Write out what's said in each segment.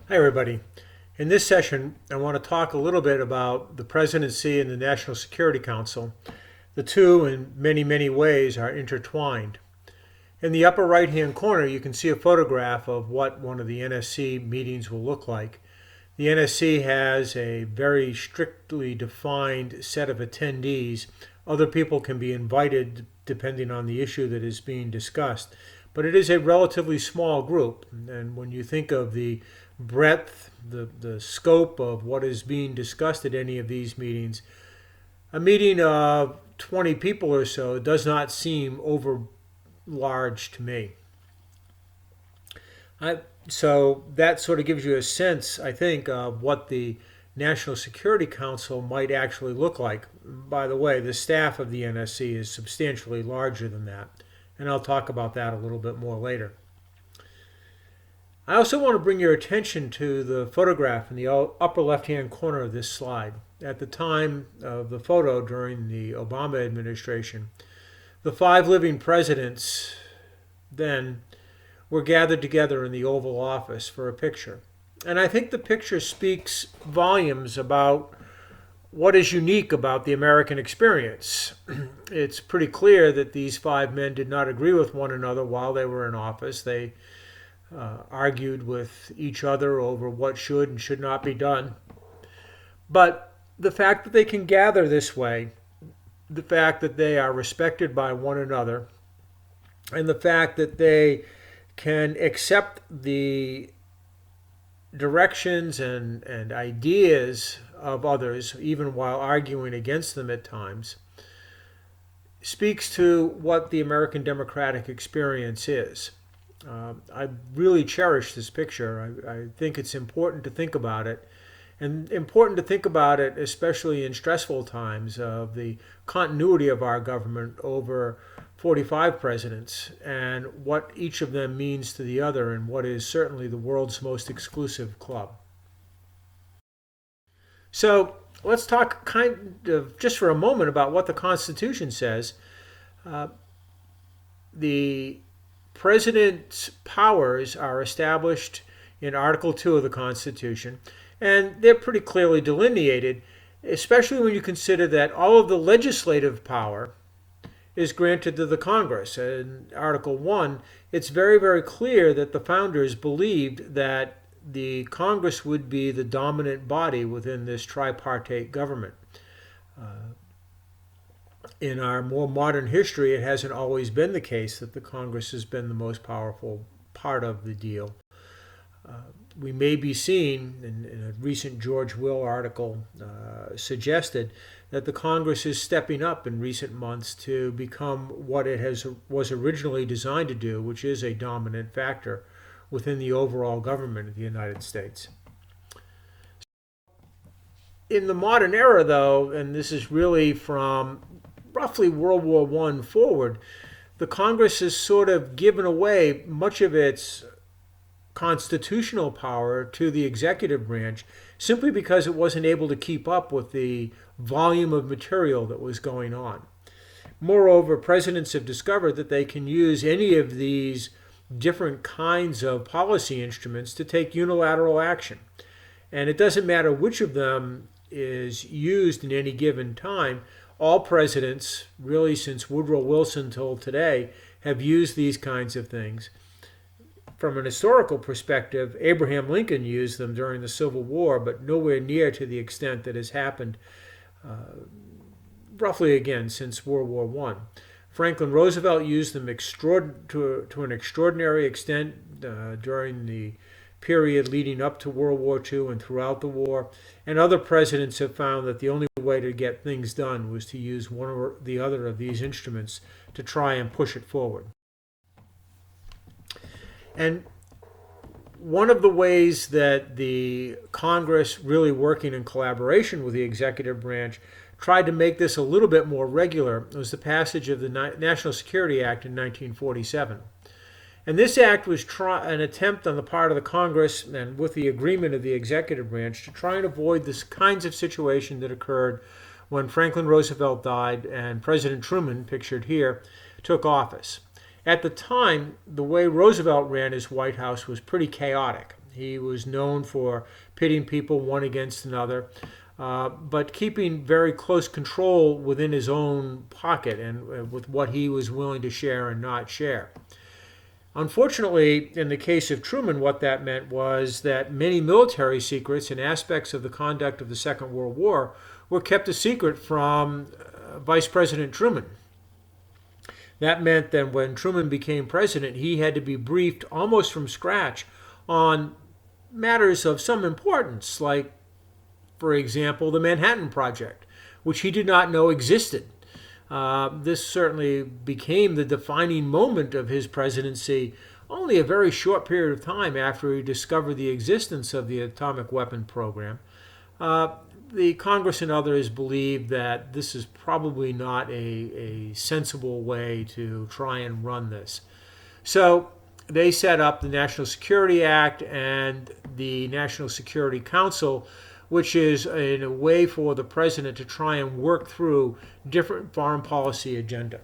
Hi, everybody. In this session, I want to talk a little bit about the presidency and the National Security Council. The two, in many, many ways, are intertwined. In the upper right-hand corner, you can see a photograph of what one of the NSC meetings will look like. The NSC has a very strictly defined set of attendees. Other people can be invited depending on the issue that is being discussed. But it is a relatively small group. And when you think of the breadth, the scope of what is being discussed at any of these meetings, a meeting of 20 people or so does not seem over large to me. So that sort of gives you a sense, I think, of what the National Security Council might actually look like. By the way, the staff of the NSC is substantially larger than that, and I'll talk about that a little bit more later. I also want to bring your attention to the photograph in the upper left-hand corner of this slide. At the time of the photo during the Obama administration, the 5 living presidents then were gathered together in the Oval Office for a picture. And I think the picture speaks volumes about what is unique about the American experience. It's pretty clear that these 5 men did not agree with one another while they were in office. They argued with each other over what should and should not be done. But the fact that they can gather this way, the fact that they are respected by one another, and the fact that they can accept the directions and ideas of others, even while arguing against them at times, speaks to what the American democratic experience is. I really cherish this picture. I think it's important to think about it, and important to think about it especially in stressful times of the continuity of our government over 45 presidents and what each of them means to the other in what is certainly the world's most exclusive club. So let's talk kind of just for a moment about what the Constitution says. The president's powers are established in Article 2 of the Constitution, and they're pretty clearly delineated, especially when you consider that all of the legislative power is granted to the Congress. In Article 1, it's very, very clear that the founders believed that the Congress would be the dominant body within this tripartite government. In our more modern history, it hasn't always been the case that the Congress has been the most powerful part of the deal. We may be seeing, in a recent George Will article suggested, that the Congress is stepping up in recent months to become what it was originally designed to do, which is a dominant factor within the overall government of the United States. In the modern era, though, and this is really from roughly World War I forward, the Congress has sort of given away much of its constitutional power to the executive branch simply because it wasn't able to keep up with the volume of material that was going on. Moreover, presidents have discovered that they can use any of these different kinds of policy instruments to take unilateral action. And it doesn't matter which of them is used in any given time. All presidents, really since Woodrow Wilson till today, have used these kinds of things. From an historical perspective, Abraham Lincoln used them during the Civil War, but nowhere near to the extent that has happened roughly again since World War I. Franklin Roosevelt used them to an extraordinary extent during the period leading up to World War II and throughout the war. And other presidents have found that the only way to get things done was to use one or the other of these instruments to try and push it forward. And one of the ways that the Congress, really working in collaboration with the executive branch, tried to make this a little bit more regular was the passage of the National Security Act in 1947. And this act was an attempt on the part of the Congress and with the agreement of the executive branch to try and avoid this kinds of situation that occurred when Franklin Roosevelt died and President Truman, pictured here, took office. At the time, the way Roosevelt ran his White House was pretty chaotic. He was known for pitting people one against another, but keeping very close control within his own pocket and with what he was willing to share and not share. Unfortunately, in the case of Truman, what that meant was that many military secrets and aspects of the conduct of the Second World War were kept a secret from Vice President Truman. That meant that when Truman became president, he had to be briefed almost from scratch on matters of some importance, like, for example, the Manhattan Project, which he did not know existed. This certainly became the defining moment of his presidency only a very short period of time after he discovered the existence of the atomic weapon program. The Congress and others believe that this is probably not a sensible way to try and run this. So they set up the National Security Act and the National Security Council, which is in a way for the president to try and work through different foreign policy agenda.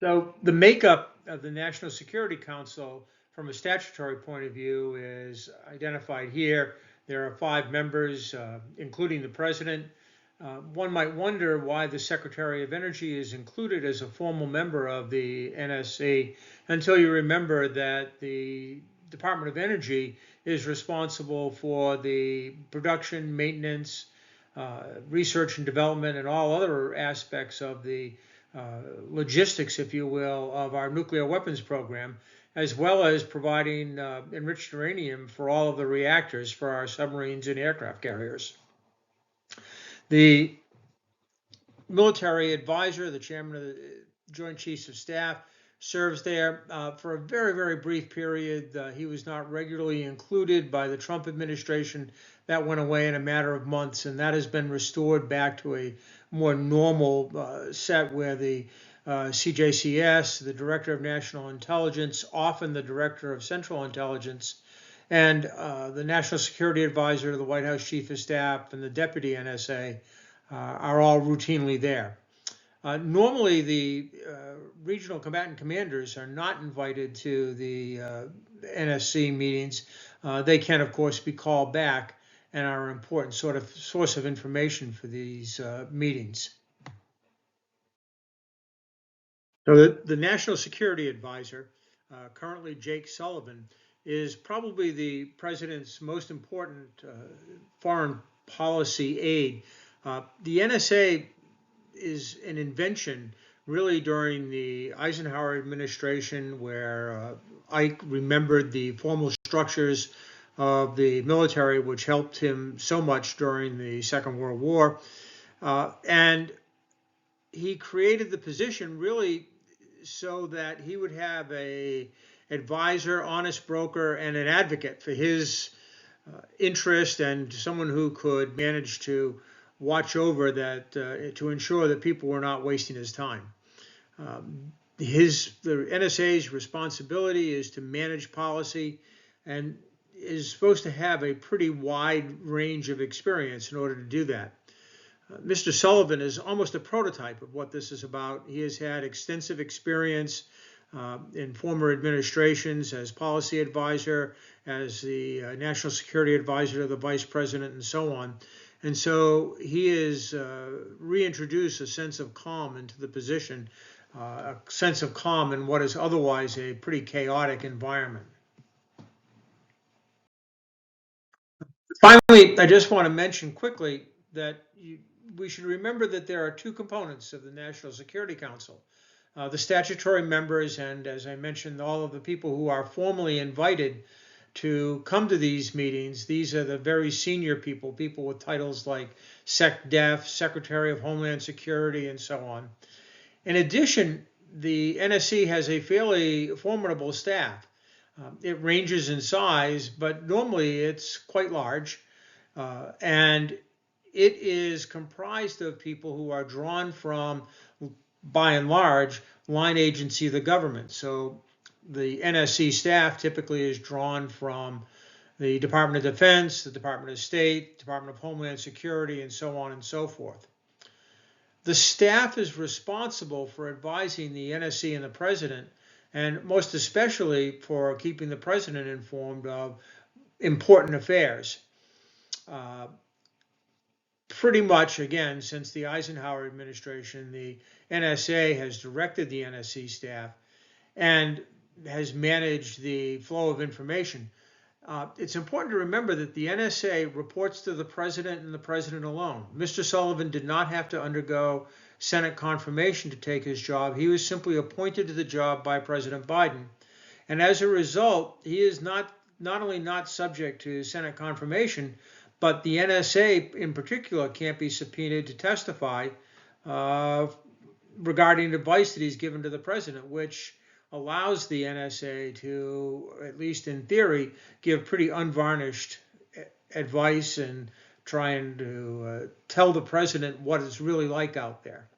So the makeup of the National Security Council from a statutory point of view is identified here. There are 5 members, including the president. One might wonder why the Secretary of Energy is included as a formal member of the NSC until you remember that the Department of Energy is responsible for the production, maintenance, research and development, and all other aspects of the logistics, if you will, of our nuclear weapons program, as well as providing enriched uranium for all of the reactors for our submarines and aircraft carriers. The military advisor, the chairman of the Joint Chiefs of Staff, serves there for a very, very brief period. He was not regularly included by the Trump administration. That went away in a matter of months, and that has been restored back to a more normal set where the CJCS, the Director of National Intelligence, often the Director of Central Intelligence, and the National Security Advisor, the White House Chief of Staff, and the Deputy NSA are all routinely there. Normally, the regional combatant commanders are not invited to the NSC meetings. They can, of course, be called back and are an important sort of source of information for these meetings. So the National Security Advisor, currently Jake Sullivan, is probably the president's most important foreign policy aide. The NSA is an invention really during the Eisenhower administration, where Ike remembered the formal structures of the military, which helped him so much during the Second World War. And he created the position really so that he would have a advisor, honest broker, and an advocate for his interest, and someone who could manage to watch over that, to ensure that people were not wasting his time. The NSA's responsibility is to manage policy and is supposed to have a pretty wide range of experience in order to do that. Mr. Sullivan is almost a prototype of what this is about. He has had extensive experience in former administrations as policy advisor, as the national security advisor to the vice president, and so on. And so he has reintroduced a sense of calm into the position, a sense of calm in what is otherwise a pretty chaotic environment. Finally, I just want to mention quickly that we should remember that there are 2 components of the National Security Council. The statutory members, and as I mentioned, all of the people who are formally invited to come to these meetings. These are the very senior people with titles like SecDef, Secretary of Homeland Security, and so on. In addition, the NSC has a fairly formidable staff. It ranges in size, but normally it's quite large. And it is comprised of people who are drawn from, by and large, line agency of the government. So the NSC staff typically is drawn from the Department of Defense, the Department of State, Department of Homeland Security, and so on and so forth. The staff is responsible for advising the NSC and the president and most especially for keeping the president informed of important affairs. Uh, Pretty much, again, since the Eisenhower administration, the NSA has directed the NSC staff and has managed the flow of information. It's important to remember that the NSA reports to the president and the president alone. Mr. Sullivan did not have to undergo Senate confirmation to take his job. He was simply appointed to the job by President Biden. And as a result, he is not only not subject to Senate confirmation, but the NSA in particular can't be subpoenaed to testify uh, regarding advice that he's given to the president, which allows the NSA to, at least in theory, give pretty unvarnished advice and trying to tell the president what it's really like out there.